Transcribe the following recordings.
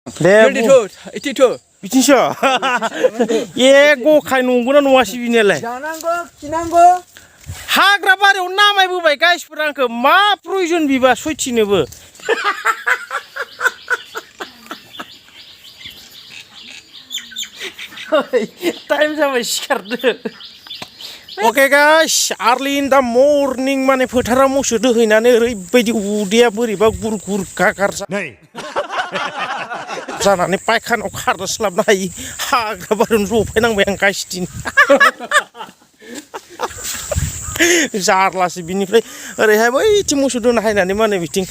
बिथिंसो ए गखाय नंगौना नङासै बिनियालाय जानांगौ खिनांगौ हाग्रा बारियाव नामायबोबाय गाइसफोर आंखौ मा प्रयजन बिबा सयथिनोबो टाइम जाबाय सिखारदो ओके गाइस आर्लि इन दा मर्निं माने फोथाराव मोसौ दोहैनानै ओरैबायदि उदैया बोरैबा गुर गुर गागार जानानै पायखानायाव खारस्लाबनो हायि हाग्रा बारियावनो जफायनांबाय आं गाइस दिन जारलासो बिनिफ्राय ओरैहाय बैथिं मोसौ दोना हायनानै माने बिथिं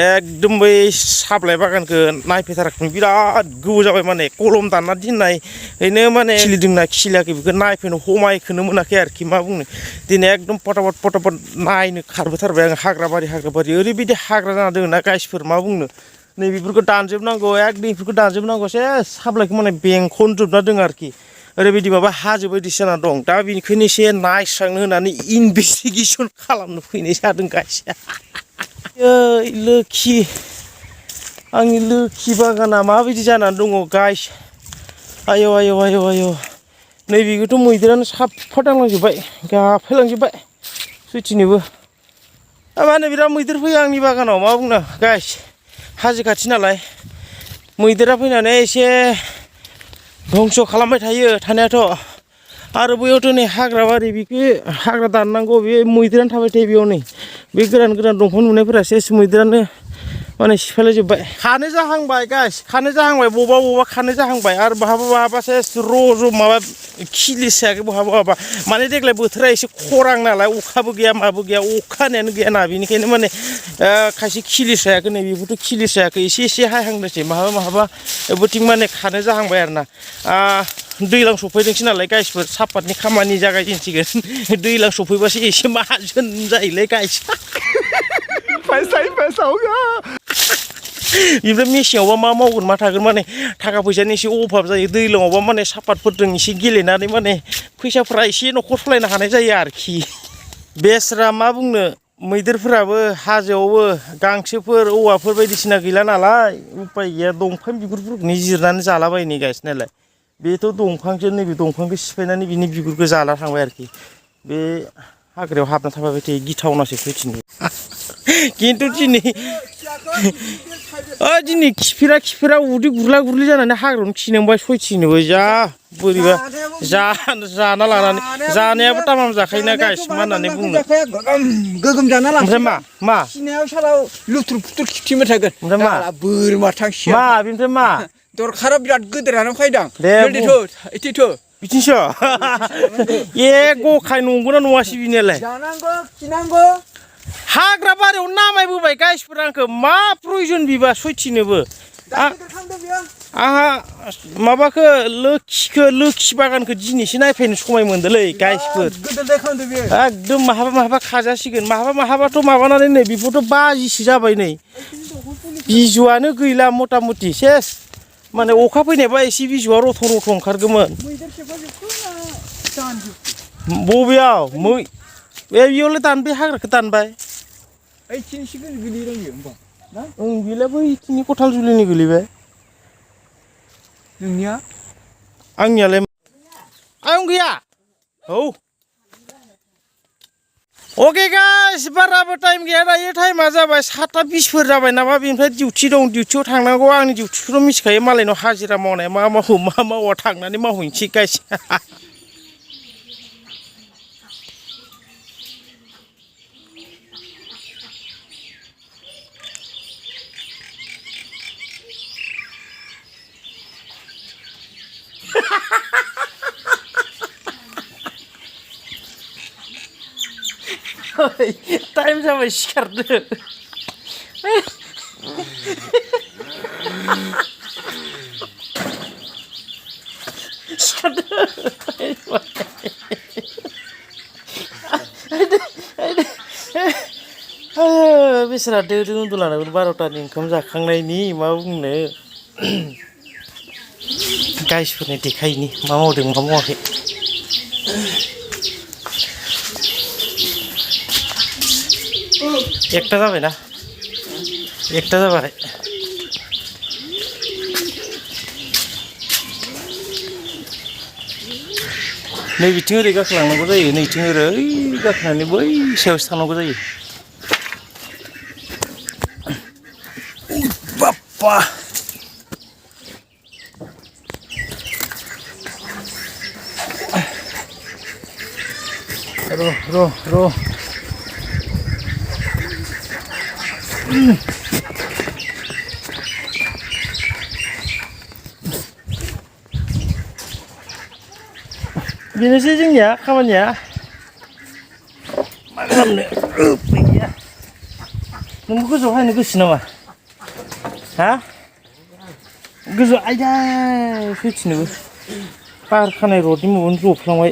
एकदम बै साब्लाय बागानखौ नायफैथाराखै बिराद गोबाव जाबाय माने कलम दानना दोननाय ओरैनो माने खिलिदोंना खिलियाखै बेखौ नायफैनो हमायखौनो मोनाखै आरोखि मा बुंनो दिनै एकदम पटापट नायनो खारबोथारबाय आं हाग्रा बारि ओरैबायदि हाग्रा जाना दङ ना गाइसफोर मा बुंनो नै बेफोरखौ दानजोबनांगौ एकदम बेफोरखौ दानजोबनांगौ सेस साब्लायखौ माने बेंखनजोबना दङ आरोखि ओरैबायदि माबा हाजो बायदि जाना दं दा बेनिखायनो एसे नायस्रांनो होननानै इनभेस्टिगेसन खालामनो फैनाय जादों गाइस लोखि आंनि लोखि बागाना माबायदि जानानै दङ गाइस आयौ नैबेखौथ' मैदेरानो साफा दांलांजोब्बाय गाफायलांजोब्बाय सयथिनोबो मा होनो बिराद मैदेर फैयो आंनि बागानाव मा बुंनो गाइस हाजो खाथि नालाय मैदेरा फैनानै एसे धंस' खालामबाय थायो थानायाथ' आरो बैयावथ' नै हाग्रा बारि बेखौ हाग्रा दाननांगौ बे मैदेरानो थाबाय थायो बेयाव नै बे गोदान दंफां नुनायफोरा सेस मैदेरानो माने सिफायलाजोब्बाय खानो जाहांबाय गाइस खानो जाहांबाय बबा खानो जाहांबाय आरो बहाबा सेस रज' माबा खिलिसायाखै बहाबा माने देग्लाय बोथोरा एसे खरां नालाय अखाबो गैया माबो गैया अखा हानायानो गैया ना बेनिखायनो माने खायसे खिलिसायाखै नै बेफोरथ' खिलिसायाखै एसे हायहांदोंसै बहाबा बोथिं माने खानो जाहांबाय आरो ना दैज्लां सफैदोंसै नालाय गाइसफोर सापातनि खामानि जागायजेनसिगोन दैज्लां सफैबासो एसे माहाजोन जायोलै गाइस बेनिफ्राय मेसेङावबा मा मावगोन मा थागोन माने थाखा फैसानि एसे अभाब जायो दैज्लाङावबा माने सापातफोरजों एसे गेलेनानै माने फैसाफ्रा एसे न'खर सालायनो हानाय जायो आरोखि बेस्रा मा बुंनो मैदेरफोराबो हाजोआवबो गांसोफोर औवाफोर बायदिसिना गैला नालाय उपाय गैया दंफां बिगुरफोरखौनो जिरनानै जालाबायनो गाइस नालाय बेथ' दंफांसो नैबे दंफांखौ सिफायनानै बिनि बिगुरखौ जाला थांबाय आरोखि बे हाग्रायाव हाबना थाबाय थायो गिथावनासो फैफिनो खिन्थु दिनै खिफिरा उदै गुरला जानानै हाग्रायावनो खिनांबाय सयथिनोबो जा बोरैबा जाना लानानै जानायाबो तामाम जाखायोना गाइस मा होननानै बुंनो गोगोम जाना लांसै ओमफ्राय मा खिनायाव साला लुथुर पुथुर खिथिंबाय थागोन ओमफ्राय मा बोरमा थांसिया मा बेनिफ्राय मा दरखारा बिराद गोदोरानो फैदों बिथिंसो ए गखाय नंगौना नङासै बिनियालाय जानांगौ खिनांगौ हाग्रा बारियाव नामायबोबाय गाइसफोर आंखौ मा प्रयजन बिबा सयथिनोबो आंहा माबाखौ लोखि बागानखौ दिनैसो नायफैनो समाय मोनदोंलै गाइसफोर एकदम माहाबा खाजासिगोन माहाबाथ' माबानानै नै बेफोरथ' बाजिसो जाबाय नै बिजुआनो गैला मथा मथि सेस माने अखा फैनायबा एसे बिजुआ रथ' ओंखारगौमोन बबेयाव बेयावलाय दानबाय हाग्राखौ दानबाय गैला बै तिनि कथाल जुलिनि गोलैबाय नोंनिया आंनियालाय आयं गैया औ अके गाइस बाराबो टाइम गैया दायो टाइमा जाबाय 7:20 जाबाय नामा बेनिफ्राय डिउटि दं डिउटियाव थांनांगौ आंनि डिउटिखौथ' मिथिखायो मालायनाव हाजिरा मावनाय मा मावा थांनानै मावहैनोसै गाइस टाइम जाबाय सिखारदो बेसेरा दोदो उन्दुलांनांगोन 12टानि ओंखाम जाखांनायनि मा बुंनो गाइसफोरनि देखायनि मा मावदों मा मावाखै एकटा जाबायना एकटा जाबाय नै बिथिं ओरै गाखोलांनांगौ जायो नैथिं ओरै गाखोनानै बै सायावसो थांनांगौ जायो बाप्पा र' बेनोसै जोंनिया खामानिया मा खालामनो उपाय गैया नोंबो गोजौआव हायनो गोसो नामा हा गोजौ आयदा फैफिनोबो बार खानाय रडनि माबानो जफ्लांबाय